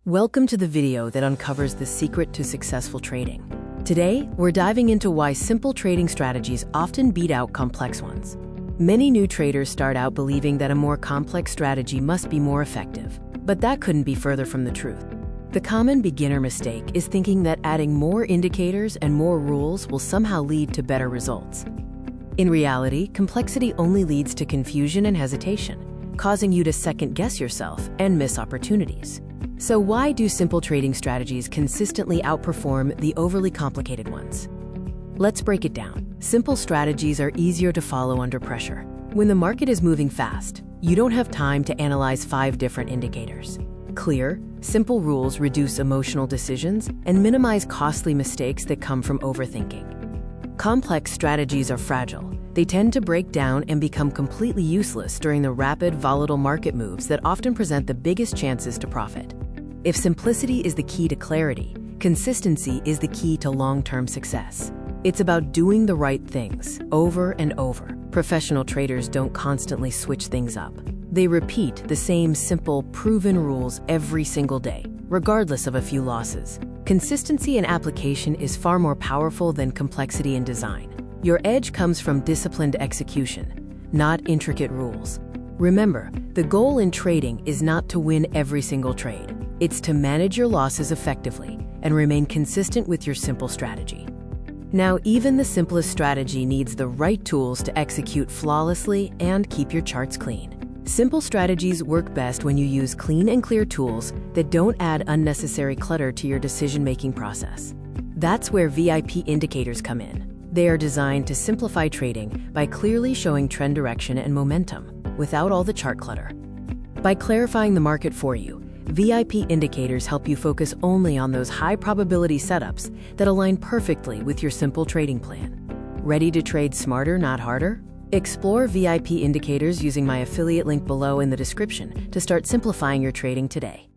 Welcome to the video that uncovers the secret to successful trading. Today, we're diving into why simple trading strategies often beat out complex ones. Many new traders start out believing that a more complex strategy must be more effective, but that couldn't be further from the truth. The common beginner mistake is thinking that adding more indicators and more rules will somehow lead to better results. In reality, complexity only leads to confusion and hesitation, causing you to second-guess yourself and miss opportunities. So why do simple trading strategies consistently outperform the overly complicated ones? Let's break it down. Simple strategies are easier to follow under pressure. When the market is moving fast, you don't have time to analyze 5 different indicators. Clear, simple rules reduce emotional decisions and minimize costly mistakes that come from overthinking. Complex strategies are fragile. They tend to break down and become completely useless during the rapid, volatile market moves that often present the biggest chances to profit. If simplicity is the key to clarity, consistency is the key to long-term success. It's about doing the right things over and over. Professional traders don't constantly switch things up. They repeat the same simple, proven rules every single day, regardless of a few losses. Consistency in application is far more powerful than complexity in design. Your edge comes from disciplined execution, not intricate rules. Remember, the goal in trading is not to win every single trade. It's to manage your losses effectively and remain consistent with your simple strategy. Now, even the simplest strategy needs the right tools to execute flawlessly and keep your charts clean. Simple strategies work best when you use clean and clear tools that don't add unnecessary clutter to your decision-making process. That's where VIP indicators come in. They are designed to simplify trading by clearly showing trend direction and momentum without all the chart clutter. By clarifying the market for you, VIP indicators help you focus only on those high-probability setups that align perfectly with your simple trading plan. Ready to trade smarter, not harder? Explore VIP indicators using my affiliate link below in the description to start simplifying your trading today.